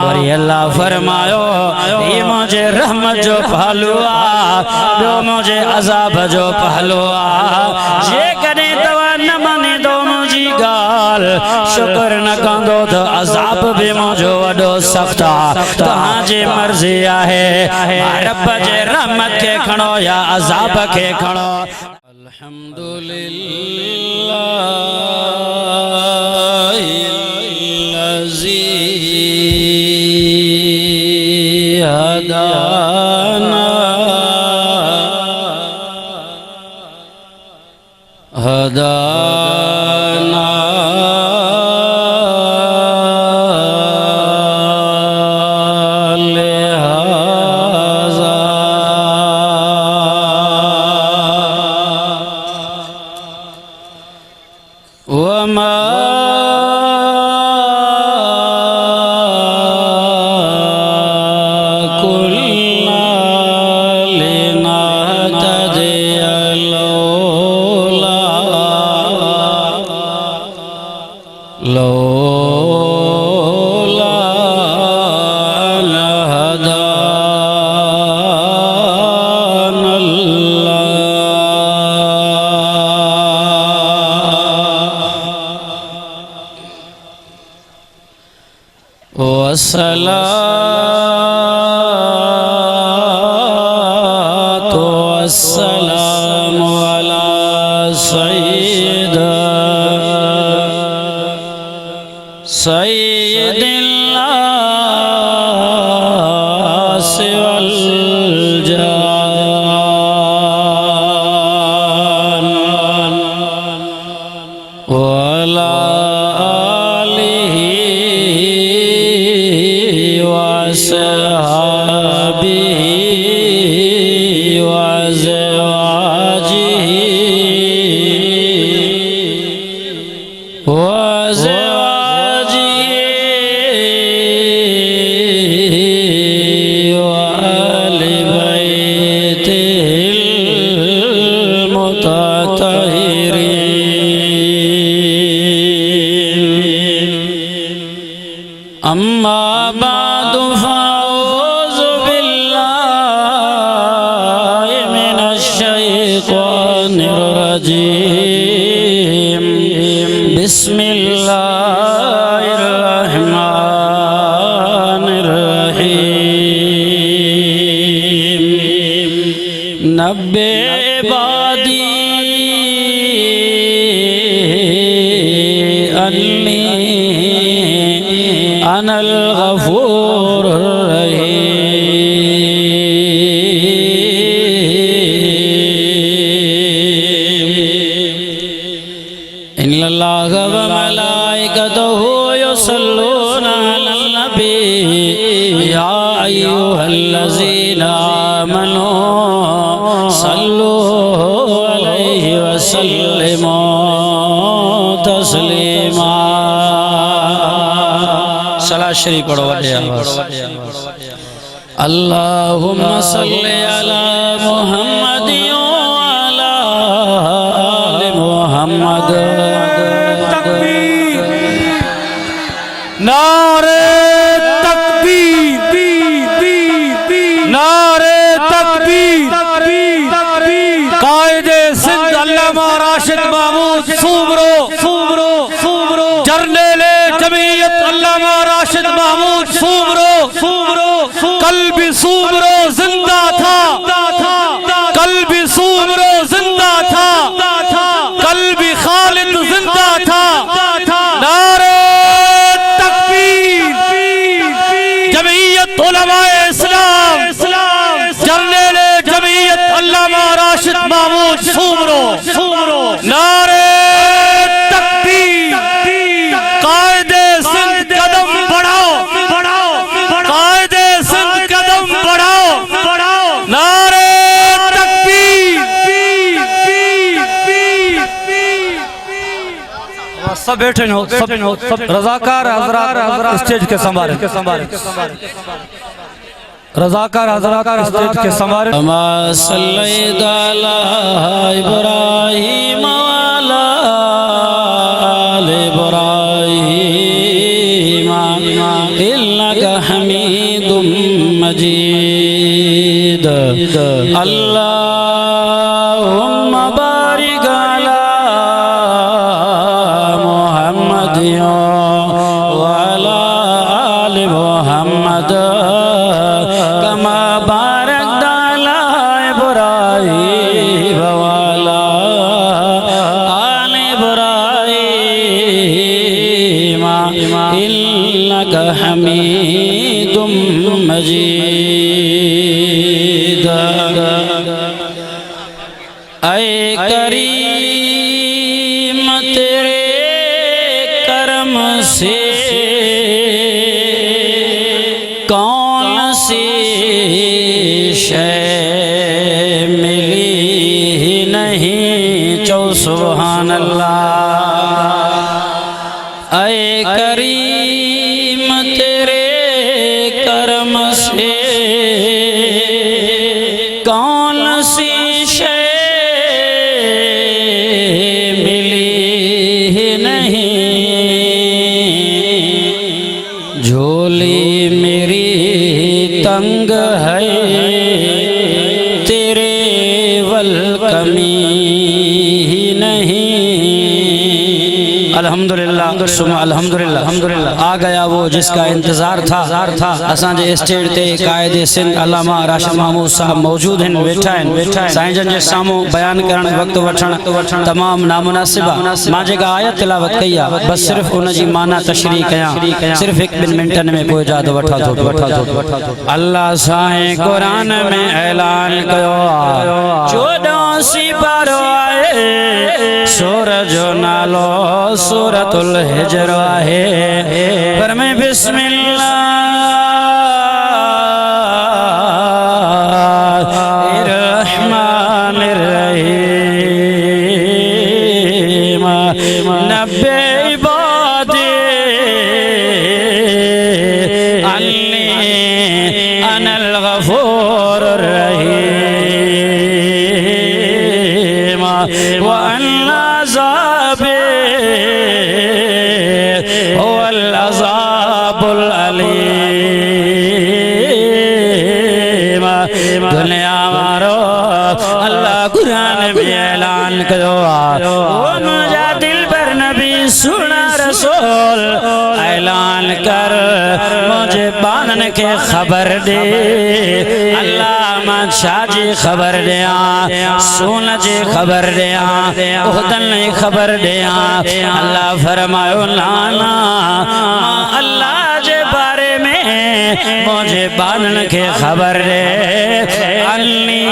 और ये अल्लाह फरमायो ये मुझे रहमत जो पहलुआ जो मुझे अजाब जो पहलुआ ये करे दवा न मने दो मुझी गाल शुक्र न कंदो तो अजाब भी मुझो वडो सख्ता तहां जे मर्जी आहे रब जे रहमत के खणो या अजाब के खणो। हदाना लिहाज़ा वमा कुल्ना लिनहतदिया लौला अन हदानल्लाह वस्सलातु वस्सलामु अला सय्यदिल नास वल जान वला आलिही वसहाबिही वज़वाजिही अम्मा बादु फ़अऊज़ु बिल्लाहि मिनश शैतानिर रजीम बिस्मिल्लाहिर रहमानिर रहीम नब्बे इबादी अन्नी अनल गफूर रहीम इन्नल्लाह व मलाइकतहु युसल्लूना अलन नबी या अय्युहल्लज़ीना आमनू सल्लू अलैहि व सल्लिमू तस्लीमा। सलात शरीफ पढ़ो अल्लाहुम्मा सल्ली अला मुहम्मद व अला आलि मुहम्मद। तकबीर नारे तकबीर नारे तकबीर कायदे सिंध अल्लामा राशिद महमूद सूमरो जर्नैले जमीयत अल्लामा राशिद महमूद सूमरो कल्बी सूमरो जिंदा था कल्बी सूमरो जिंदा था कल्बी खालिद जिंदा था। नारे तकबीर जमीयत उलमाए इस्लाम जर्नैले जमीयत अल्लामा राशिद महमूद सूमरो नारे सब बैठे हो सब रजाकार हजरात स्टेज के संभाले रजाकार हजरात स्टेज के संभाले। अमा सल्लल्लाहु अला इब्राहीम वाला आले इब्राहीम इन्नका हमीदुम मजीद। अल्लाहुम्मा बारिक अला मुहम्मदिया व अला आलि मुहम्मद कमा बारकता अला इब्राहीम व अला आलि इब्राहीम इन्नका हमीदुम मजीद। ऐ करीम तेरे करम से कौन सी शय मिली ही नहीं, चौ सुभान अल्लाह। ऐ करीम तेरे करम से कौन सी शय मिली ही नहीं, झोली मेरी तंग है तेरे वल कमी ही नहीं। अल्हम्दुलिल्लाह सुमा अल्हम्दुलिल्लाह अल्हम्दुलिल्लाह। आ गया वो जिसका इंतजार था। असांजे स्टेज ते कायदे सिंध अल्लामा राशिद महमूद साहब मौजूद हैं, वेठा हैं। साईं जन जे साम्हूं बयान करण वक्त वठण तमाम नामुनासिबा। मां जेका आयत तिलावत कई आहे बस सिर्फ उन जी माना तशरीह कयां, सिर्फ 1-2 मिनटन में पोइ इजाज़त वठा थो। अल्लाह साईं कुरान में ऐलान कयो आहे 14 सिपारो आहे, सूरज जो नालो सूरतुल हिजर आहे। पर में बिस्मिल्लाहिर्रहमानिर्रहीम नब्बे इबादी अन्नी अनल गफूरुर रहीम व अन्ना अज़ाबी हुवल अज़ाबुल अलीम। दुनिया मारो अल्लाह कुरान में ऐलान करो, ओ मुझा दिल पर नबी सुना रसूल ऐलान कर मुझे बानन के खबर दे। अल्लाह मां शाह जी खबर दिया, सोन जी खबर दिया, उहदन खबर दिया। अल्लाह फरमायो नाना अल्लाह जे बारे में मुझे बानन के खबर दे। अन्नी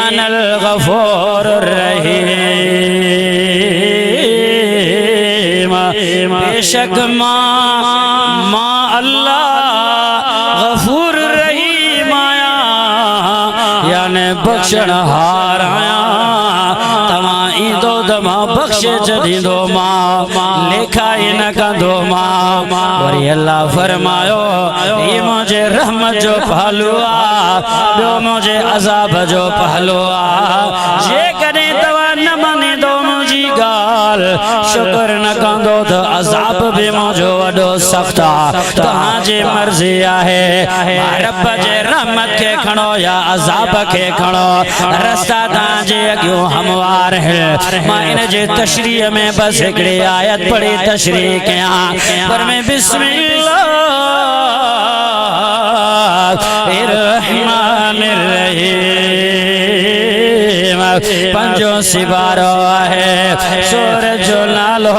अनल गफूरुर रहीम। बेशक मां अल्लाह गफूर रहीम आया, यानी बख्शण हार आया। तव्हां ईंदो त मां बख्शे छॾींदो, मां लेखा ई न कंदो मां। वरी अल्लाह फरमायो ही मुंहिंजे रहमत जो पहलू आहे, ॿियो मुंहिंजे अज़ाब जो पहलू आहे। जेकॾहिं तव्हां न मञींदो मुंहिंजी ॻाल्हि, शुक्र न कंदो त अज़ाब बि मुंहिंजो वॾो सख़्तु आहे। तव्हांजी मर्ज़ी आहे, रब जे रहमत खे खणो या अज़ाब खे खणो। रस्ता तव्हांजे अॻियां हमवार है। मां इन जे तशरीह में बस हिकिड़ी आयत पढ़ी तशरीह कयां। पर में बिस्मिल्लाहिर्रहमानिर्रहीम पंजो सिबारो है, सूरज जो नालो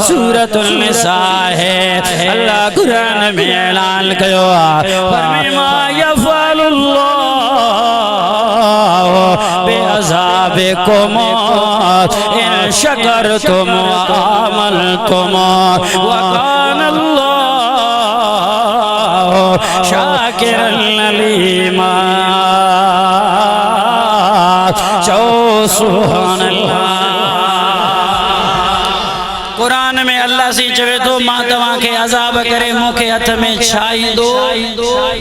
सूरतुल निसा है। अल्लाह कुरान में ऐलान कयो फरमा यफ़अलुल्लाहु बिअज़ाबिकुम इन शकरतुम व आमनतुम व कानल्लाहु शाकिरन अलीमा। सुभान अल्लाह। कुरान में अल्लाह अरसी चवे तो मां तवां के अजाब करे मोके हथ में छाईंदो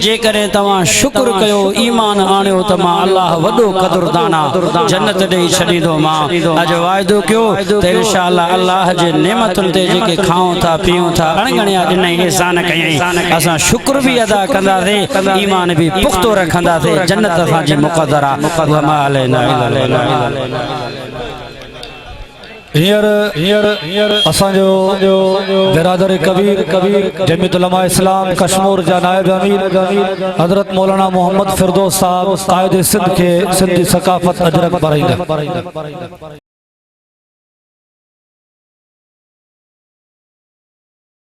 जे करे तवां शुक्र कयो ईमान आणियो त मां अल्लाह वडो कदरदाना जन्नत देई छडींदो मां अज वायदो कयो त इंशाअल्लाह अल्लाह जे नेमतुन ते जेके खाऊं था पीऊं था अणगणिया दिन एहसान कयई असा शुक्र भी अदा कंदासे ईमान भी पुख्तो रखंदासे जन्नत असा जी मुक़द्दरा व मा अलैना इल्ला हींअर असांजो बिरादर कबीर जमीयत उलमा इस्लाम कश्मीर जा नायब अमीर हजरत मौलाना मोहम्मद फिरदौस साहब कायदे सिंध के सिंधी सकाफत अजरक बराईंदा।